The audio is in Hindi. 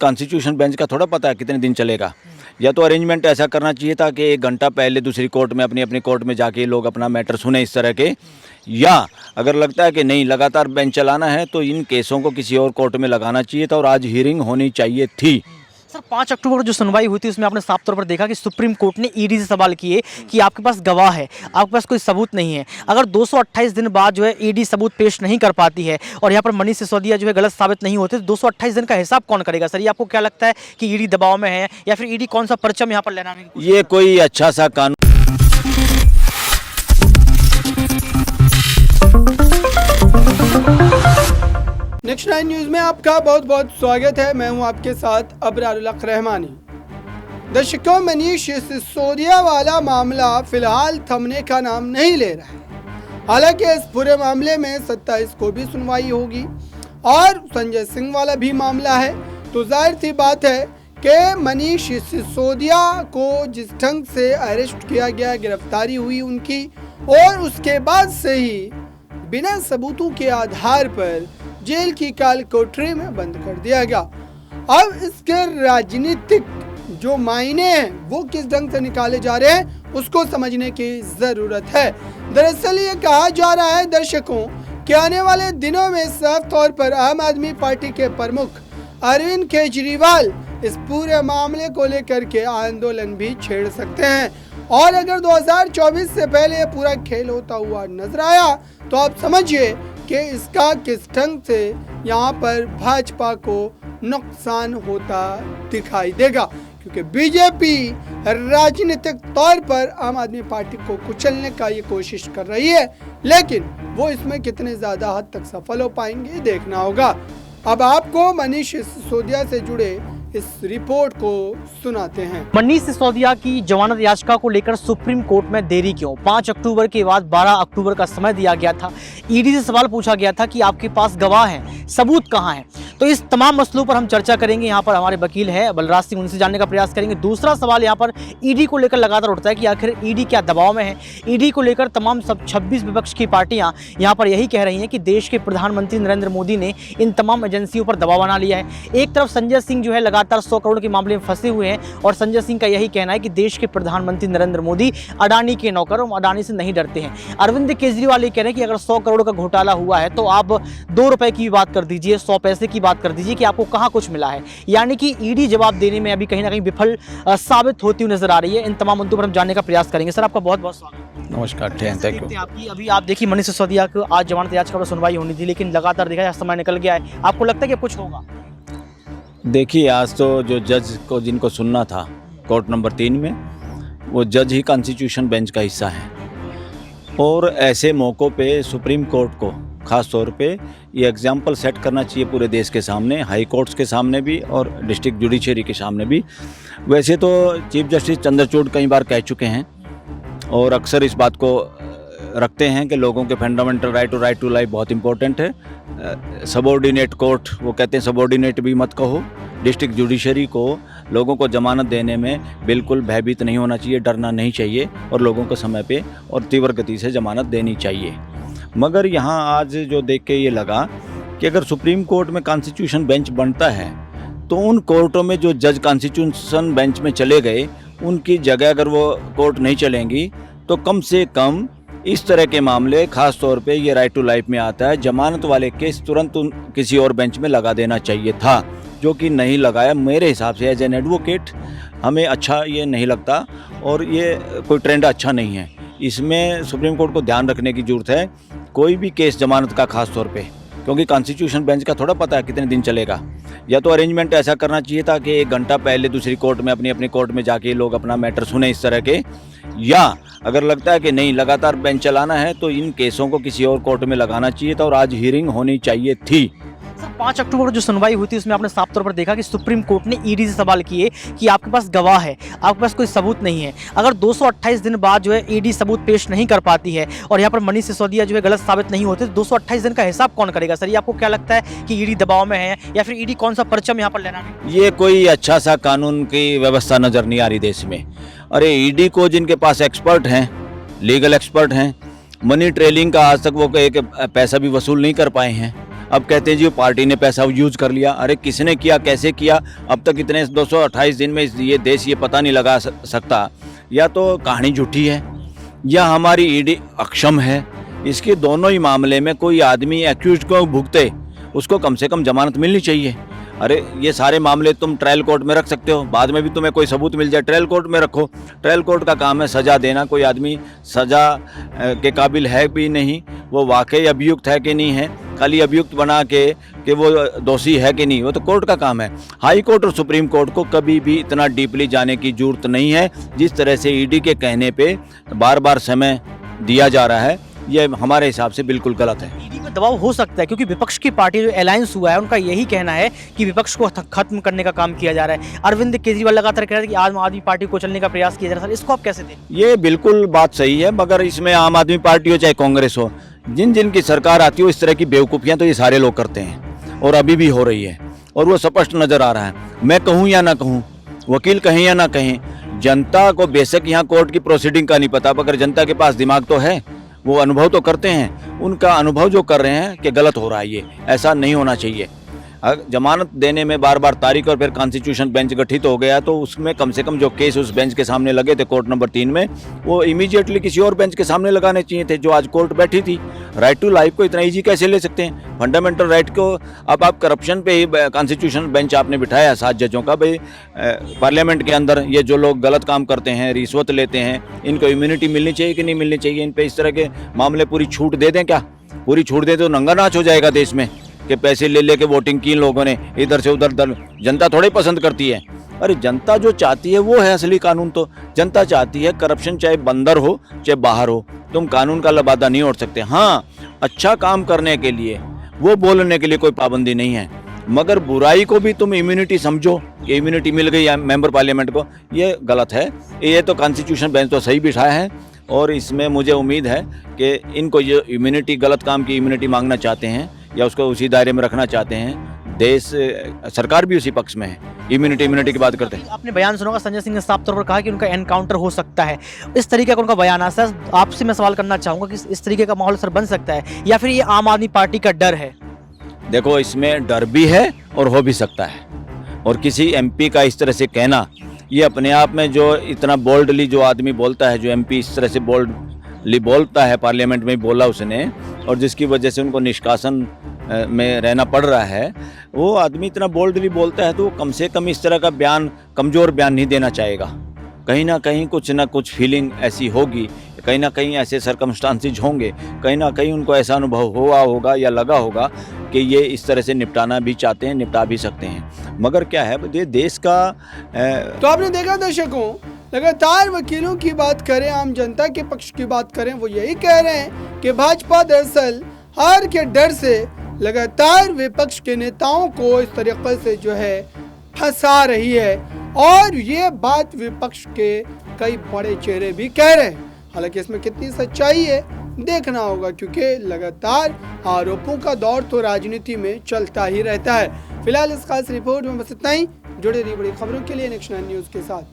कॉन्स्टिट्यूशन बेंच का थोड़ा पता है कितने दिन चलेगा। या तो अरेंजमेंट ऐसा करना चाहिए था कि 1 घंटा पहले दूसरी कोर्ट में अपनी कोर्ट में जाके लोग अपना मैटर सुने इस तरह के। या अगर लगता है कि नहीं लगातार बेंच चलाना है तो इन केसों को किसी और कोर्ट में लगाना चाहिए था और आज हियरिंग होनी चाहिए थी। सर 5 अक्टूबर को जो सुनवाई हुई थी उसमें आपने साफ तौर पर देखा कि सुप्रीम कोर्ट ने ईडी से सवाल किए कि आपके पास गवाह है, आपके पास कोई सबूत नहीं है। अगर 228 दिन बाद जो है ईडी सबूत पेश नहीं कर पाती है और यहाँ पर मनीष सिसोदिया जो है गलत साबित नहीं होते तो 228 दिन का हिसाब कौन करेगा? सर ये आपको क्या लगता है कि ईडी दबाव में है या फिर ईडी कौन सा परचम यहाँ पर लहराने की? ये कोई अच्छा सा कानून नेक्स्ट 9 न्यूज़ में आपका बहुत बहुत स्वागत है। मैं हूं आपके साथ अबरारुल हक रहमानी। दर्शकों, मनीष सिसोदिया वाला मामला फिलहाल थमने का नाम नहीं ले रहा है। हालांकि इस पूरे मामले में 27 को भी सुनवाई होगी और संजय सिंह वाला भी मामला है। तो जाहिर सी बात है कि मनीष सिसोदिया को जिस ढंग से अरेस्ट किया गया, गिरफ्तारी हुई उनकी, और उसके बाद से ही बिना सबूतों के आधार पर जेल की काल कोठरी में बंद कर दिया गया। अब इसके राजनीतिक जो मायने हैं वो किस ढंग से निकाले जा रहे हैं उसको समझने की जरूरत है। दरअसल ये कहा जा रहा है दर्शकों कि आने वाले दिनों में साफ तौर पर आम आदमी पार्टी के प्रमुख अरविंद केजरीवाल इस पूरे मामले को लेकर के आंदोलन भी छेड़ सकते हैं। और अगर 2024 से पहले ये पूरा खेल होता हुआ नजर आया तो आप समझिए कि इसका किस ढंग से यहाँ पर भाजपा को नुकसान होता दिखाई देगा, क्योंकि बीजेपी राजनीतिक तौर पर आम आदमी पार्टी को कुचलने का ये कोशिश कर रही है, लेकिन वो इसमें कितने ज़्यादा हद तक सफल हो पाएंगे देखना होगा। अब आपको मनीष सिसोदिया से जुड़े इस रिपोर्ट को सुनाते हैं। मनीष सिसोदिया की जमानत याचिका को लेकर सुप्रीम कोर्ट में देरी क्यों? 5 अक्टूबर के बाद 12 अक्टूबर का समय दिया गया था। ईडी से सवाल पूछा गया था कि आपके पास गवाह हैं, सबूत कहां हैं? तो इस तमाम मसलों पर हम चर्चा करेंगे। यहाँ पर हमारे वकील है बलराज सिंह, उनसे जानने का प्रयास करेंगे। दूसरा सवाल यहाँ पर ईडी को लेकर लगातार उठता है कि आखिर ईडी क्या दबाव में है। ईडी को लेकर तमाम 26 विपक्ष की पार्टियां यहाँ पर यही कह रही हैं कि देश के प्रधानमंत्री नरेंद्र मोदी ने इन तमाम एजेंसियों पर दबाव बना लिया है। एक तरफ संजय सिंह जो है लगातार 100 करोड़ के मामले में फंसे हुए हैं और संजय सिंह का यही कहना है कि देश के प्रधानमंत्री नरेंद्र मोदी अडानी के नौकर और अडानी से नहीं डरते हैं। अरविंद केजरीवाल ये कह रहे हैं कि अगर 100 करोड़ का घोटाला हुआ है तो आप 2 रुपए की बात कर दीजिए, 100 पैसे की बात कर दीजिए कि आपको कहां कुछ मिला है। यानी कि ईडी जवाब देने में अभी कहीं ना कहीं विफल साबित होती हुई नजर आ रही है। इन तमाम मुद्दों पर हम जानने का प्रयास करेंगे। सर आपका बहुत बहुत स्वागत। नमस्कार, थैंक यू। आपकी अभी आप देखिए मनीष सिसोदिया को आज जमानत याचिका पर सुनवाई होनी थी, लेकिन लगातार देखा जाए समय निकल गया है। आपको लगता है कि कुछ होगा? देखिए, आज तो जो जज को जिनको सुनना था कोर्ट नंबर 3 में, वो जज ही कॉन्स्टिट्यूशन बेंच का हिस्सा है। और ऐसे मौक़ों पे सुप्रीम कोर्ट को ख़ास तौर पे ये एग्जाम्पल सेट करना चाहिए पूरे देश के सामने, हाई कोर्ट्स के सामने भी और डिस्ट्रिक्ट जुडिशरी के सामने भी। वैसे तो चीफ जस्टिस चंद्रचूड़ कई बार कह चुके हैं और अक्सर इस बात को रखते हैं कि लोगों के फंडामेंटल राइट टू लाइफ बहुत इंपॉर्टेंट है। सबऑर्डिनेट कोर्ट, वो कहते हैं सबऑर्डिनेट भी मत कहो। डिस्ट्रिक्ट जुडिशरी को लोगों को जमानत देने में बिल्कुल भयभीत नहीं होना चाहिए, डरना नहीं चाहिए और लोगों को समय पे और तीव्र गति से जमानत देनी चाहिए। मगर यहाँ आज जो देख के ये लगा कि अगर सुप्रीम कोर्ट में कॉन्स्टिट्यूशन बेंच बनता है तो उन कोर्टों में जो जज कॉन्स्टिट्यूशन बेंच में चले गए उनकी जगह अगर वो कोर्ट नहीं चलेंगी तो कम से कम इस तरह के मामले, खास तौर पे ये राइट टू लाइफ में आता है, जमानत वाले केस तुरंत किसी और बेंच में लगा देना चाहिए था, जो कि नहीं लगाया। मेरे हिसाब से एज एन एडवोकेट हमें अच्छा ये नहीं लगता और ये कोई ट्रेंड अच्छा नहीं है। इसमें सुप्रीम कोर्ट को ध्यान रखने की ज़रूरत है। कोई भी केस जमानत का खास तौर पे, क्योंकि कॉन्स्टिट्यूशन बेंच का थोड़ा पता है कितने दिन चलेगा। या तो अरेंजमेंट ऐसा करना चाहिए था कि 1 घंटा पहले दूसरी कोर्ट में अपनी कोर्ट में जाके लोग अपना मैटर सुने इस तरह के। या अगर लगता है कि नहीं लगातार बेंच चलाना है तो इन केसों को किसी और कोर्ट में लगाना चाहिए था और आज हियरिंग होनी चाहिए थी। सर 5 अक्टूबर को जो सुनवाई हुई थी उसमें आपने साफ तौर पर देखा कि सुप्रीम कोर्ट ने ईडी से सवाल किए कि आपके पास गवाह है, आपके पास कोई सबूत नहीं है। अगर 228 दिन बाद जो है ईडी सबूत पेश नहीं कर पाती है और यहाँ पर मनीष सिसोदिया जो है गलत साबित नहीं होते तो 228 दिन का हिसाब कौन करेगा? सर ये आपको क्या लगता है कि ईडी दबाव में है या फिर ईडी कौन सा परचम यहाँ पर लहराने? ये कोई अच्छा सा कानून की व्यवस्था नज़र नहीं आ रही देश में। अरे ईडी को जिनके पास एक्सपर्ट हैं, लीगल एक्सपर्ट हैं, मनी ट्रेलिंग का आज तक वो एक पैसा भी वसूल नहीं कर पाए हैं। अब कहते हैं जी पार्टी ने पैसा यूज कर लिया। अरे किसने किया, कैसे किया, अब तक इतने 228 दिन में ये देश ये पता नहीं लगा सकता। या तो कहानी झूठी है या हमारी ईडी अक्षम है। इसके दोनों ही मामले में कोई आदमी एक्यूज को भुगते, उसको कम से कम जमानत मिलनी चाहिए। अरे ये सारे मामले तुम ट्रायल कोर्ट में रख सकते हो, बाद में भी तुम्हें कोई सबूत मिल जाए ट्रायल कोर्ट में रखो। ट्रायल कोर्ट का काम है सज़ा देना। कोई आदमी सज़ा के काबिल है भी नहीं, वो वाकई अभियुक्त है कि नहीं है, खाली अभियुक्त बना के कि वो दोषी है कि नहीं, वो तो कोर्ट का काम है। हाई कोर्ट और सुप्रीम कोर्ट को कभी भी इतना डीपली जाने की जरूरत नहीं है। जिस तरह से ईडी के कहने पे बार बार समय दिया जा रहा है, ये हमारे हिसाब से बिल्कुल गलत है। ईडी पर दबाव हो सकता है क्योंकि विपक्ष की पार्टी जो अलायंस हुआ है उनका यही कहना है कि विपक्ष को खत्म करने का काम किया जा रहा है। अरविंद केजरीवाल लगातार कह रहे हैं कि आम आदमी पार्टी को चलने का प्रयास किया जा रहा है। इसको आप कैसे देखें? ये बिल्कुल बात सही है, मगर इसमें आम आदमी पार्टी हो चाहे कांग्रेस हो, जिन जिन की सरकार आती हो, इस तरह की बेवकूफ़ियाँ तो ये सारे लोग करते हैं और अभी भी हो रही है और वो स्पष्ट नज़र आ रहा है। मैं कहूँ या ना कहूँ, वकील कहें या ना कहें, जनता को बेशक यहाँ कोर्ट की प्रोसीडिंग का नहीं पता, मगर जनता के पास दिमाग तो है, वो अनुभव तो करते हैं। उनका अनुभव जो कर रहे हैं कि गलत हो रहा है, ये ऐसा नहीं होना चाहिए। जमानत देने में बार बार तारीख और फिर कॉन्स्टिट्यूशन बेंच गठित हो गया तो उसमें कम से कम जो केस उस बेंच के सामने लगे थे कोर्ट नंबर 3 में, वो इमीडिएटली किसी और बेंच के सामने लगाने चाहिए थे जो आज कोर्ट बैठी थी। राइट टू लाइफ को इतना इजी कैसे ले सकते हैं? फंडामेंटल राइट को अब आप करप्शन पे ही कॉन्स्टिट्यूशन बेंच आपने बिठाया 7 जजों का। भाई पार्लियामेंट के अंदर ये जो लोग गलत काम करते हैं, रिश्वत लेते हैं, इनको इम्यूनिटी मिलनी चाहिए कि नहीं मिलनी चाहिए? इन पे इस तरह के मामले पूरी छूट दे दें क्या? पूरी छूट दे तो नंगा नाच हो जाएगा देश में कि पैसे ले लेके वोटिंग की इन लोगों ने इधर से उधर। जनता थोड़ी पसंद करती है। अरे जनता जो चाहती है वो है असली कानून। तो जनता चाहती है करप्शन चाहे बंदर हो चाहे बाहर हो, तुम कानून का लबादा नहीं ओढ़ सकते। हाँ, अच्छा काम करने के लिए, वो बोलने के लिए कोई पाबंदी नहीं है, मगर बुराई को भी तुम इम्यूनिटी समझो कि इम्यूनिटी मिल गई मेंबर पार्लियामेंट को, ये गलत है। ये तो कॉन्स्टिट्यूशन बेंच तो सही बिठाया है और इसमें मुझे उम्मीद है कि इनको ये इम्यूनिटी, गलत काम की इम्यूनिटी मांगना चाहते हैं या उसको उसी दायरे में रखना चाहते हैं। देश सरकार भी उसी पक्ष में है, इम्यूनिटी की बात करते हैं। आपने बयान सुना होगा, संजय सिंह ने साफ तौर पर कहा कि उनका एनकाउंटर हो सकता है। इस तरीके का उनका बयान आता है। आपसे मैं सवाल करना चाहूँगा कि इस तरीके का माहौल सर बन सकता है या फिर ये आम आदमी पार्टी का डर है? देखो, इसमें डर भी है और हो भी सकता है। और किसी एमपी का इस तरह से कहना, ये अपने आप में जो इतना बोल्डली जो आदमी बोलता है, जो एमपी इस तरह से बोल्डली बोलता है, पार्लियामेंट में बोला उसने, और जिसकी वजह से उनको निष्कासन में रहना पड़ रहा है, वो आदमी इतना बोल्डली बोलता है तो कम से कम इस तरह का बयान, कमज़ोर बयान नहीं देना चाहेगा। कहीं ना कहीं कुछ ना कुछ फीलिंग ऐसी होगी, कहीं ना कहीं ऐसे सरकमस्टांसिस होंगे, कहीं ना कहीं उनको ऐसा अनुभव हुआ होगा या लगा होगा कि ये इस तरह से निपटाना भी चाहते हैं, निपटा भी सकते हैं। मगर क्या है, ये देश का तो आपने देखा दर्शकों, लगातार वकीलों की बात करें, आम जनता के पक्ष की बात करें, वो यही कह रहे हैं कि भाजपा दरअसल हार के डर से लगातार विपक्ष के नेताओं को इस तरीके से जो है फंसा रही है। और ये बात विपक्ष के कई बड़े चेहरे भी कह रहे हैं। हालांकि इसमें कितनी सच्चाई है देखना होगा, क्योंकि लगातार आरोपों का दौर तो राजनीति में चलता ही रहता है। फिलहाल इस खास रिपोर्ट में बस इतना ही। जुड़े रहिए बड़ी खबरों के लिए नेक्स्ट 9 न्यूज़ के साथ।